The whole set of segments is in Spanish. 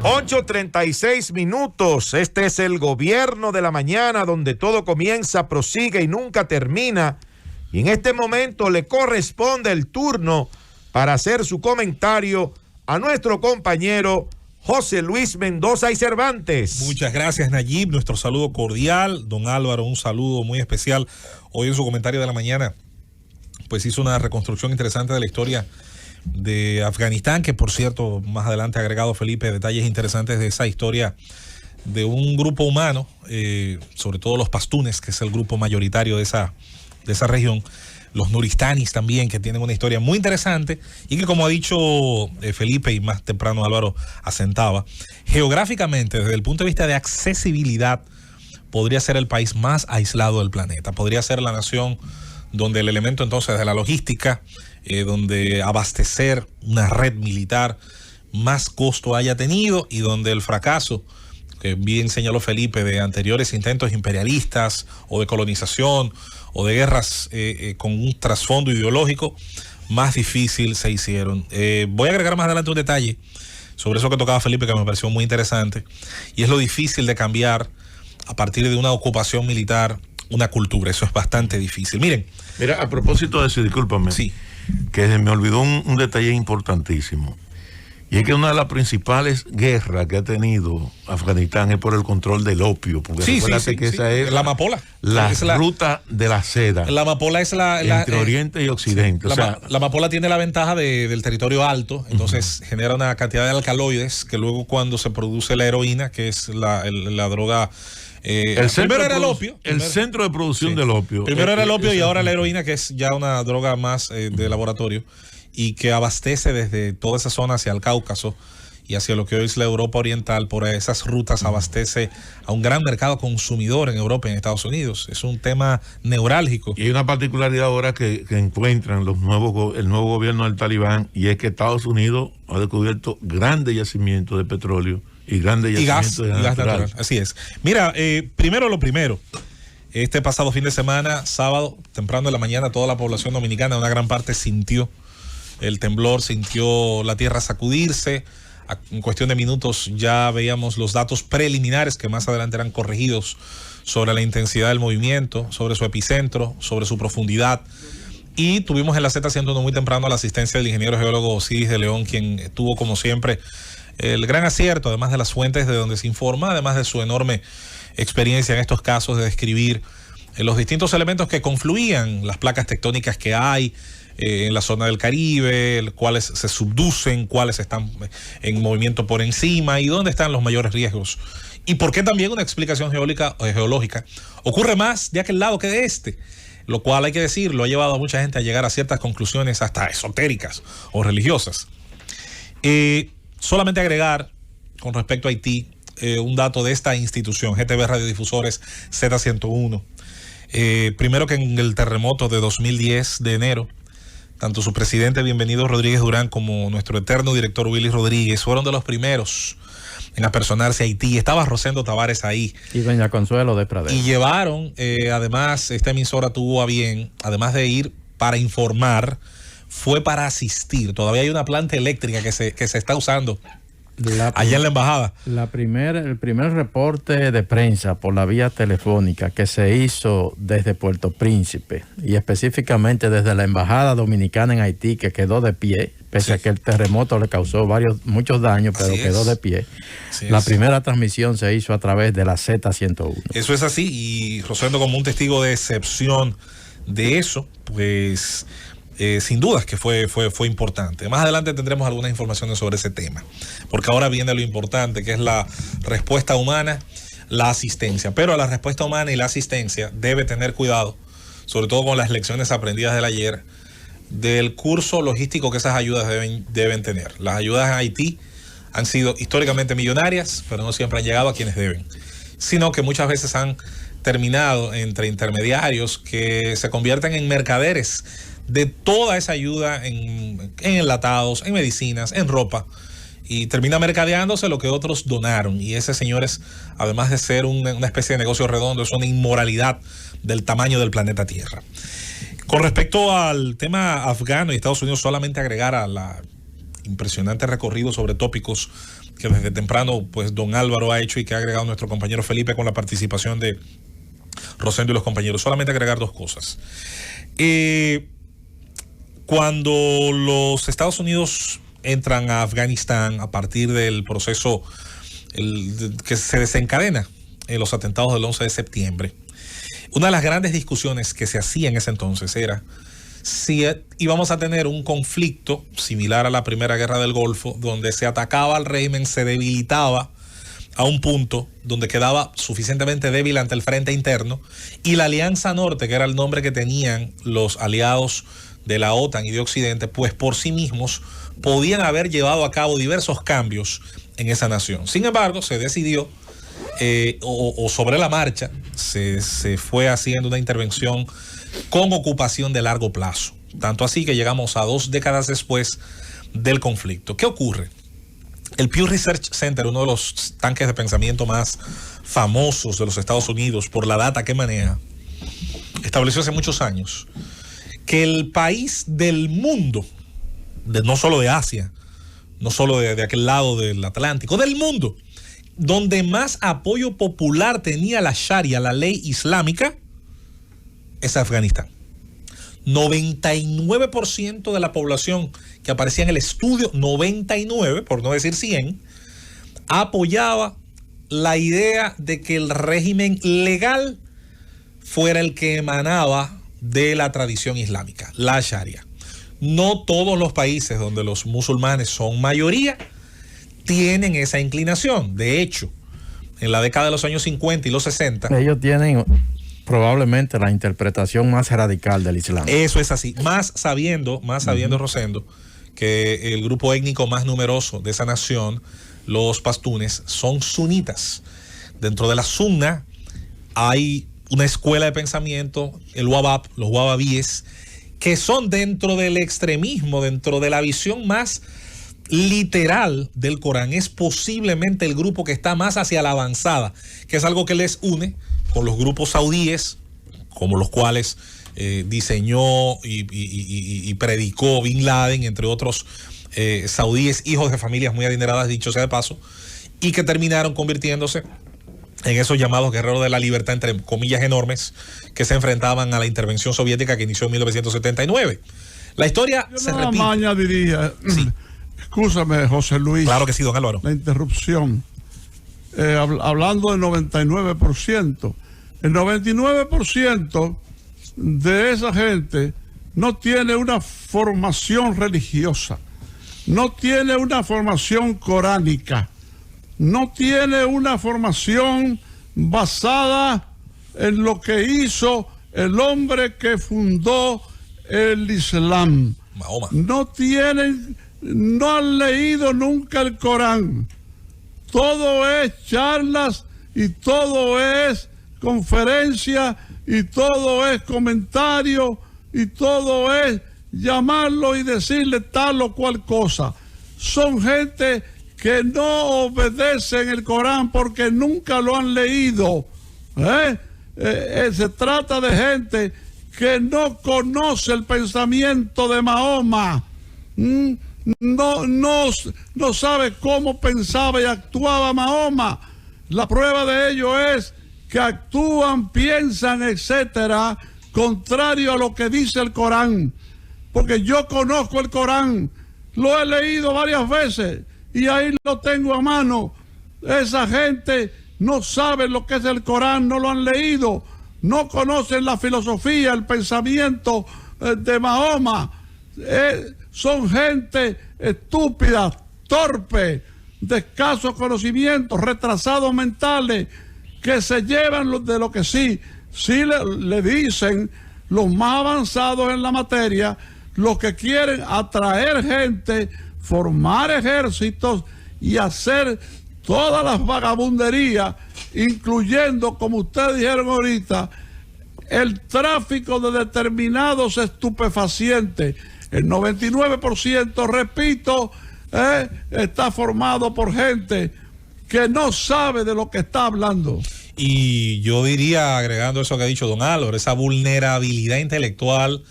8:36. Este es el gobierno de la mañana, donde todo comienza, prosigue y nunca termina. Y en este momento le corresponde el turno para hacer su comentario a nuestro compañero José Luis Mendoza y Cervantes. Muchas gracias, Nayib. Nuestro saludo cordial. Don Álvaro, un saludo muy especial. Hoy en su comentario de la mañana, pues hizo una reconstrucción interesante de la historia de Afganistán, que por cierto, más adelante ha agregado Felipe detalles interesantes de esa historia de un grupo humano, sobre todo los pastunes, que es el grupo mayoritario de esa región, los nuristanis también, que tienen una historia muy interesante y que, como ha dicho Felipe y más temprano Álvaro asentaba, geográficamente, desde el punto de vista de accesibilidad, podría ser el país más aislado del planeta, podría ser la nación donde el elemento entonces de la logística, donde abastecer una red militar más costo haya tenido, y donde el fracaso, que bien señaló Felipe, de anteriores intentos imperialistas o de colonización o de guerras con un trasfondo ideológico, más difícil se hicieron. Voy a agregar más adelante un detalle sobre eso que tocaba Felipe, que me pareció muy interesante, y es lo difícil de cambiar a partir de una ocupación militar una cultura. Eso es bastante difícil. Mira, a propósito de eso, discúlpame, sí, que se me olvidó un detalle importantísimo. Y es que una de las principales guerras que ha tenido Afganistán es por el control del opio. Porque recuérdate que esa es la amapola. La ruta de la seda. La amapola es entre Oriente y Occidente. Sí, la amapola tiene la ventaja del territorio alto, entonces genera una cantidad de alcaloides que luego, cuando se produce la heroína, que es la droga. Primero era el opio. El centro de producción del opio. Primero era el opio y ahora la heroína, que es ya una droga más de laboratorio, y que abastece desde toda esa zona hacia el Cáucaso y hacia lo que hoy es la Europa Oriental. Por esas rutas abastece a un gran mercado consumidor en Europa y en Estados Unidos. Es un tema neurálgico. Y hay una particularidad ahora que encuentran el nuevo gobierno del Talibán, y es que Estados Unidos ha descubierto grandes yacimientos de petróleo y grandes yacimientos de gas natural. Así es. Mira, primero lo primero. Este pasado fin de semana, sábado, temprano de la mañana, toda la población dominicana, una gran parte, sintió el temblor, sintió la tierra sacudirse. En cuestión de minutos ya veíamos los datos preliminares, que más adelante eran corregidos, sobre la intensidad del movimiento, sobre su epicentro, sobre su profundidad. Y tuvimos en la Z101 muy temprano la asistencia del ingeniero geólogo Osiris de León, quien tuvo, como siempre, el gran acierto, además de las fuentes de donde se informa, además de su enorme experiencia en estos casos, de describir los distintos elementos que confluían, las placas tectónicas que hay en la zona del Caribe, cuáles se subducen, cuáles están en movimiento por encima y dónde están los mayores riesgos. Y por qué también una explicación geológica ocurre más de aquel lado que de este, lo cual, hay que decirlo, ha llevado a mucha gente a llegar a ciertas conclusiones hasta esotéricas o religiosas. Solamente agregar con respecto a Haití un dato de esta institución, GTV Radiodifusores Z101. Primero, que en el terremoto de 2010 de enero, tanto su presidente, Bienvenido Rodríguez Durán, como nuestro eterno director Willy Rodríguez fueron de los primeros en apersonarse a Haití. Estaba Rosendo Tavares ahí. Y doña Consuelo de Pradera. Y llevaron, además, esta emisora tuvo a bien, además de ir para informar, fue para asistir. Todavía hay una planta eléctrica que se está usando allá en la embajada. El primer reporte de prensa por la vía telefónica que se hizo desde Puerto Príncipe, y específicamente desde la embajada dominicana en Haití, que quedó de pie, pese a que el terremoto le causó muchos daños, pero quedó de pie. La primera transmisión se hizo a través de la Z101. Eso es así, y Rosendo, como un testigo de excepción de eso, pues sin dudas que fue importante. Más adelante tendremos algunas informaciones sobre ese tema, porque ahora viene lo importante, que es la respuesta humana, la asistencia. Pero a la respuesta humana y la asistencia debe tener cuidado, sobre todo con las lecciones aprendidas del ayer, del curso logístico que esas ayudas deben tener. Las ayudas a Haití han sido históricamente millonarias, pero no siempre han llegado a quienes deben, sino que muchas veces han terminado entre intermediarios que se convierten en mercaderes de toda esa ayuda en enlatados, en medicinas, en ropa, y termina mercadeándose lo que otros donaron. Y ese, señores, además de ser una especie de negocio redondo, es una inmoralidad del tamaño del planeta Tierra. Con respecto al tema afgano y Estados Unidos, solamente agregar a la impresionante recorrido sobre tópicos que desde temprano pues don Álvaro ha hecho y que ha agregado nuestro compañero Felipe con la participación de Rosendo y los compañeros. Solamente agregar dos cosas. Cuando los Estados Unidos entran a Afganistán a partir del proceso que se desencadena en los atentados del 11 de septiembre, una de las grandes discusiones que se hacía en ese entonces era si íbamos a tener un conflicto similar a la Primera Guerra del Golfo, donde se atacaba al régimen, se debilitaba a un punto donde quedaba suficientemente débil ante el frente interno, y la Alianza Norte, que era el nombre que tenían los aliados de la OTAN y de Occidente, pues por sí mismos podían haber llevado a cabo diversos cambios en esa nación. Sin embargo, se decidió, o sobre la marcha, se fue haciendo una intervención con ocupación de largo plazo. Tanto así que llegamos a 2 décadas después del conflicto. ¿Qué ocurre? El Pew Research Center, uno de los tanques de pensamiento más famosos de los Estados Unidos por la data que maneja, estableció hace muchos años que el país del mundo, no solo de Asia, no solo de aquel lado del Atlántico, del mundo, donde más apoyo popular tenía la Sharia, la ley islámica, es Afganistán. 99% de la población que aparecía en el estudio, 99, por no decir 100, apoyaba la idea de que el régimen legal fuera el que emanaba de la tradición islámica, la Sharia. No todos los países donde los musulmanes son mayoría tienen esa inclinación. De hecho, en la década de los años 50 y los 60... ellos tienen probablemente la interpretación más radical del Islam. Eso es así. Más sabiendo, Rosendo, que el grupo étnico más numeroso de esa nación, los pastunes, son sunitas. Dentro de la sunna hay una escuela de pensamiento, el Wahhab, los wahhabíes, que son dentro del extremismo, dentro de la visión más literal del Corán. Es posiblemente el grupo que está más hacia la avanzada, que es algo que les une con los grupos saudíes, como los cuales diseñó y predicó Bin Laden, entre otros saudíes, hijos de familias muy adineradas, dicho sea de paso, y que terminaron convirtiéndose en esos llamados guerreros de la libertad, entre comillas enormes, que se enfrentaban a la intervención soviética que inició en 1979. La historia se repite. Yo añadiría, sí. Escúchame, José Luis. Claro que sí, don Álvaro. La interrupción. Hablando del 99%, el 99% de esa gente no tiene una formación religiosa, no tiene una formación coránica, no tiene una formación basada en lo que hizo el hombre que fundó el Islam. Mahoma. No han leído nunca el Corán. Todo es charlas y todo es conferencia y todo es comentario y todo es llamarlo y decirle tal o cual cosa. Son gente que no obedecen el Corán porque nunca lo han leído. Se trata de gente que no conoce el pensamiento de Mahoma. No sabe cómo pensaba y actuaba Mahoma. La prueba de ello es que actúan, piensan, etcétera, contrario a lo que dice el Corán. Porque yo conozco el Corán, lo he leído varias veces y ahí lo tengo a mano. Esa gente no sabe lo que es el Corán, no lo han leído, no conocen la filosofía, el pensamiento de Mahoma. Son gente estúpida, torpe, de escasos conocimientos, retrasados mentales, que se llevan de lo que sí le dicen los más avanzados en la materia, los que quieren atraer gente, formar ejércitos y hacer todas las vagabunderías, incluyendo, como ustedes dijeron ahorita, el tráfico de determinados estupefacientes. El 99%, repito, está formado por gente que no sabe de lo que está hablando. Y yo diría, agregando eso que ha dicho don Álvaro, esa vulnerabilidad intelectual,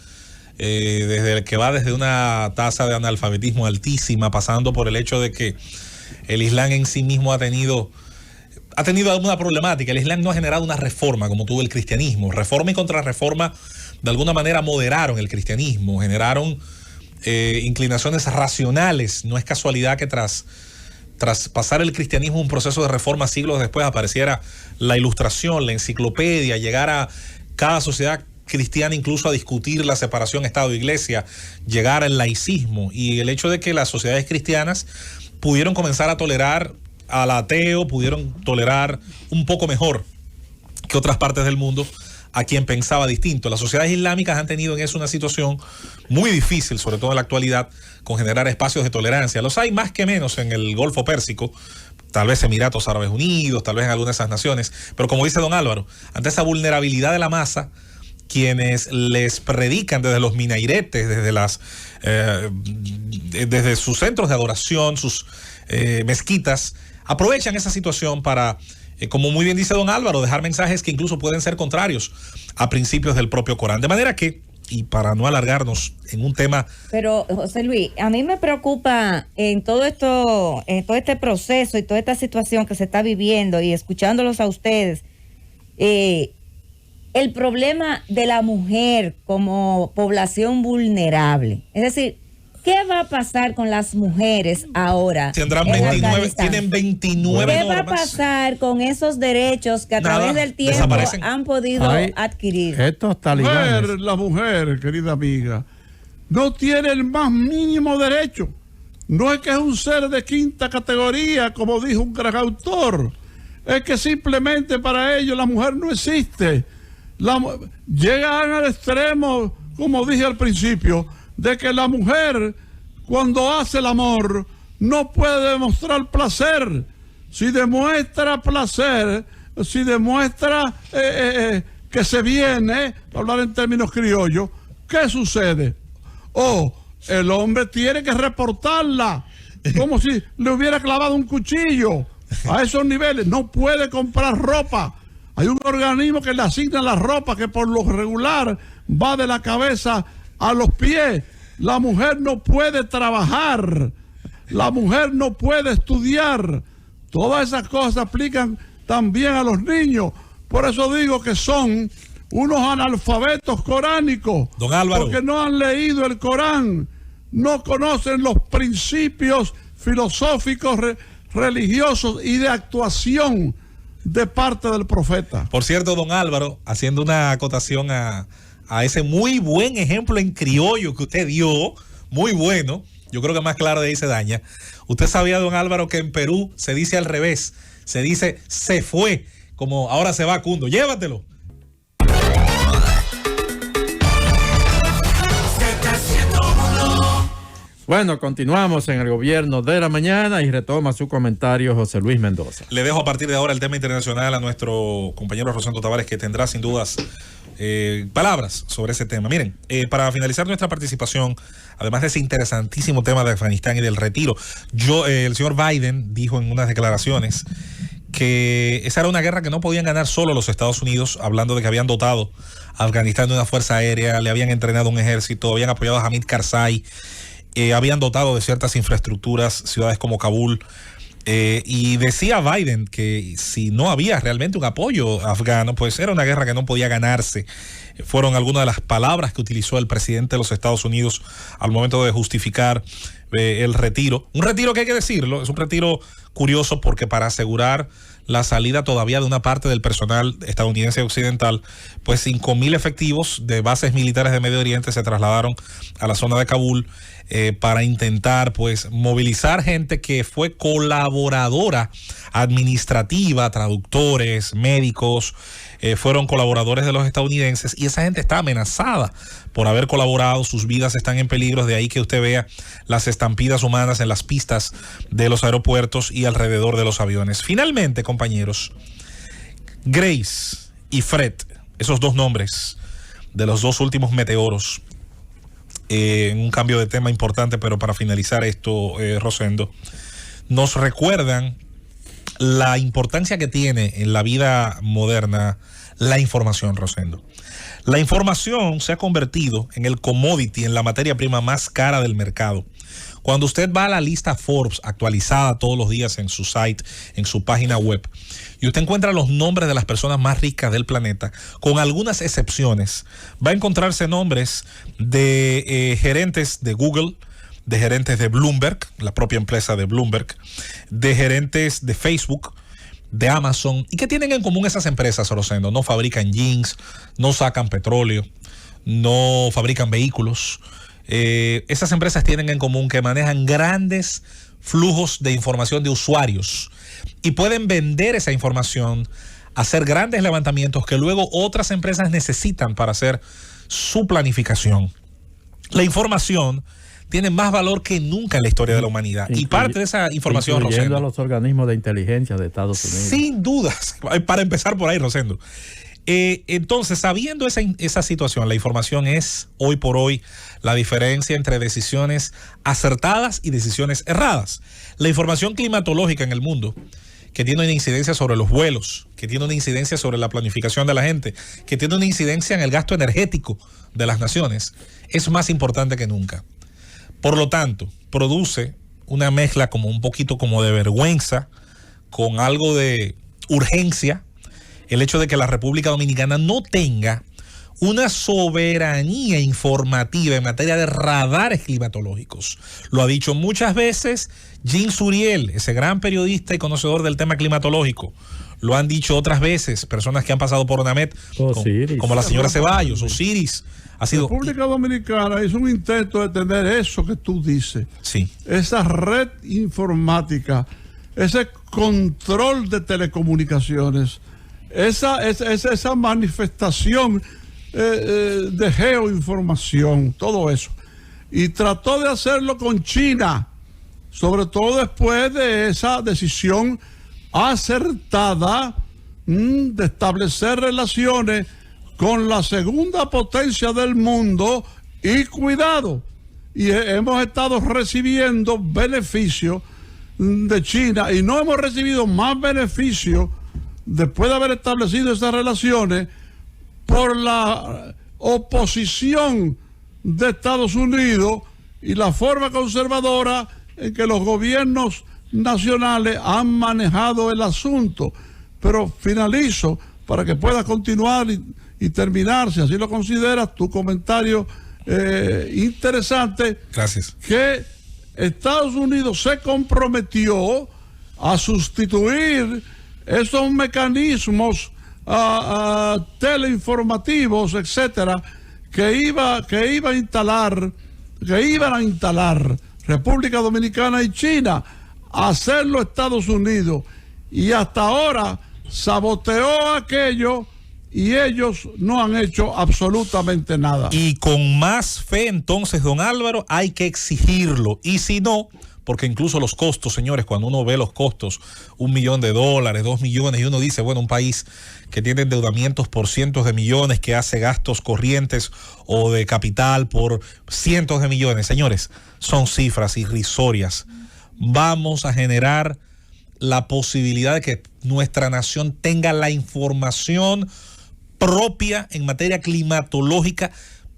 desde el que va desde una tasa de analfabetismo altísima, pasando por el hecho de que el Islam en sí mismo ha tenido alguna problemática. El Islam no ha generado una reforma como tuvo el cristianismo. Reforma y contrarreforma de alguna manera moderaron el cristianismo, generaron inclinaciones racionales. No es casualidad que tras pasar el cristianismo un proceso de reforma siglos después apareciera la Ilustración, la enciclopedia, llegara cada sociedad cristiana incluso a discutir la separación Estado-Iglesia, llegar al laicismo, y el hecho de que las sociedades cristianas pudieron comenzar a tolerar al ateo, pudieron tolerar un poco mejor que otras partes del mundo a quien pensaba distinto. Las sociedades islámicas han tenido en eso una situación muy difícil, sobre todo en la actualidad, con generar espacios de tolerancia. Los hay más que menos en el Golfo Pérsico, tal vez Emiratos Árabes Unidos, tal vez en algunas de esas naciones, pero como dice don Álvaro, ante esa vulnerabilidad de la masa, quienes les predican desde los minairetes, desde sus centros de adoración, sus mezquitas, aprovechan esa situación para, como muy bien dice don Álvaro, dejar mensajes que incluso pueden ser contrarios a principios del propio Corán. De manera que, y para no alargarnos en un tema... Pero, José Luis, a mí me preocupa en todo esto, en todo este proceso y toda esta situación que se está viviendo y escuchándolos a ustedes, el problema de la mujer como población vulnerable. Es decir, ¿qué va a pasar con las mujeres ahora? Tienen 29 ¿Qué normas. va a pasar con esos derechos que a través del tiempo han podido adquirir? Estos talibanes. La mujer, querida amiga, no tiene el más mínimo derecho. No es que es un ser de quinta categoría, como dijo un gran autor. Es que simplemente para ellos la mujer no existe. Llegan al extremo, como dije al principio, de que la mujer, cuando hace el amor, no puede demostrar placer. Si demuestra placer, si demuestra que se viene, para hablar en términos criollos, ¿qué sucede? El hombre tiene que reportarla, como si le hubiera clavado un cuchillo. A esos niveles no puede comprar ropa. Hay un organismo que le asigna la ropa que por lo regular va de la cabeza a los pies. La mujer no puede trabajar, la mujer no puede estudiar. Todas esas cosas aplican también a los niños. Por eso digo que son unos analfabetos coránicos. Don Álvaro. Porque no han leído el Corán, no conocen los principios filosóficos, religiosos y de actuación de parte del profeta. Por cierto, don Álvaro, haciendo una acotación a ese muy buen ejemplo en criollo que usted dio, muy bueno, yo creo que más claro de ahí se daña. Usted sabía, don Álvaro, que en Perú se dice al revés, se dice se fue, como ahora se va Cundo, llévatelo. Bueno, continuamos en el gobierno de la mañana y retoma su comentario José Luis Mendoza. Le dejo a partir de ahora el tema internacional a nuestro compañero Rosendo Tavares, que tendrá sin dudas palabras sobre ese tema. Miren, para finalizar nuestra participación, además de ese interesantísimo tema de Afganistán y del retiro, el señor Biden dijo en unas declaraciones que esa era una guerra que no podían ganar solo los Estados Unidos, hablando de que habían dotado a Afganistán de una fuerza aérea, le habían entrenado un ejército, habían apoyado a Hamid Karzai, habían dotado de ciertas infraestructuras ciudades como Kabul, y decía Biden que si no había realmente un apoyo afgano, pues era una guerra que no podía ganarse. Fueron algunas de las palabras que utilizó el presidente de los Estados Unidos al momento de justificar el retiro. Un retiro que hay que decirlo, es un retiro curioso porque para asegurar la salida todavía de una parte del personal estadounidense occidental, pues 5,000 efectivos de bases militares de Medio Oriente se trasladaron a la zona de Kabul para intentar pues movilizar gente que fue colaboradora administrativa, traductores, médicos, fueron colaboradores de los estadounidenses, y esa gente está amenazada por haber colaborado, sus vidas están en peligro, de ahí que usted vea las estampidas humanas en las pistas de los aeropuertos y alrededor de los aviones. Finalmente, compañeros, Grace y Fred, esos dos nombres de los dos últimos meteoros, en un cambio de tema importante, pero para finalizar esto, Rosendo, nos recuerdan la importancia que tiene en la vida moderna la información, Rosendo. La información se ha convertido en el commodity, en la materia prima más cara del mercado. Cuando usted va a la lista Forbes actualizada todos los días en su site, en su página web, y usted encuentra los nombres de las personas más ricas del planeta, con algunas excepciones, va a encontrarse nombres de gerentes de Google, de gerentes de Bloomberg, la propia empresa de Bloomberg, de gerentes de Facebook, de Amazon. ¿Y qué tienen en común esas empresas, Rosendo? No fabrican jeans, no sacan petróleo, no fabrican vehículos. Esas empresas tienen en común que manejan grandes flujos de información de usuarios y pueden vender esa información, hacer grandes levantamientos que luego otras empresas necesitan para hacer su planificación. La información tiene más valor que nunca en la historia de la humanidad. Y parte de esa información, Rosendo, a los organismos de inteligencia de Estados Unidos. Sin dudas, para empezar por ahí, Rosendo. Entonces, sabiendo esa situación, la información es hoy por hoy la diferencia entre decisiones acertadas y decisiones erradas. La información climatológica en el mundo, que tiene una incidencia sobre los vuelos, que tiene una incidencia sobre la planificación de la gente, que tiene una incidencia en el gasto energético de las naciones, es más importante que nunca. Por lo tanto, produce una mezcla como un poquito como de vergüenza, con algo de urgencia, el hecho de que la República Dominicana no tenga una soberanía informativa en materia de radares climatológicos. Lo ha dicho muchas veces Jean Suriel, ese gran periodista y conocedor del tema climatológico. Lo han dicho otras veces personas que han pasado por UNAMED, como la señora Ceballos, Osiris. República Dominicana hizo un intento de tener eso que tú dices. Sí. Esa red informática, ese control de telecomunicaciones, esa manifestación de geoinformación, todo eso. Y trató de hacerlo con China, sobre todo después de esa decisión acertada de establecer relaciones con la segunda potencia del mundo y cuidado. Y hemos estado recibiendo beneficios de China y no hemos recibido más beneficios después de haber establecido esas relaciones por la oposición de Estados Unidos y la forma conservadora en que los gobiernos nacionales han manejado el asunto. Pero finalizo para que puedas continuar y terminar, si así lo consideras, tu comentario interesante. Gracias. Que Estados Unidos se comprometió a sustituir esos mecanismos teleinformativos, etcétera, que iban a instalar República Dominicana y China, a hacerlo Estados Unidos, y hasta ahora saboteó aquello y ellos no han hecho absolutamente nada. Y con más fe, entonces, don Álvaro, hay que exigirlo. Y si no, porque incluso los costos, señores, cuando uno ve los costos, $1 millón, $2 millones, y uno dice, bueno, un país que tiene endeudamientos por cientos de millones, que hace gastos corrientes o de capital por cientos de millones, señores, son cifras irrisorias. Vamos a generar la posibilidad de que nuestra nación tenga la información propia en materia climatológica,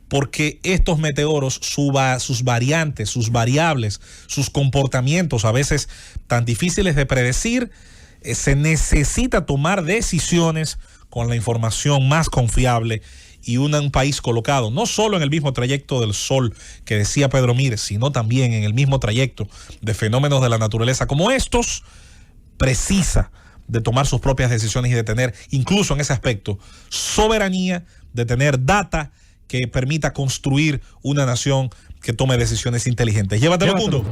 porque estos meteoros, sus variantes, sus variables, sus comportamientos a veces tan difíciles de predecir, se necesita tomar decisiones con la información más confiable y un país colocado no solo en el mismo trayecto del sol que decía Pedro Mírez, sino también en el mismo trayecto de fenómenos de la naturaleza como estos, precisa de tomar sus propias decisiones y de tener, incluso en ese aspecto, soberanía, de tener data que permita construir una nación que tome decisiones inteligentes. Llévatelo, mundo.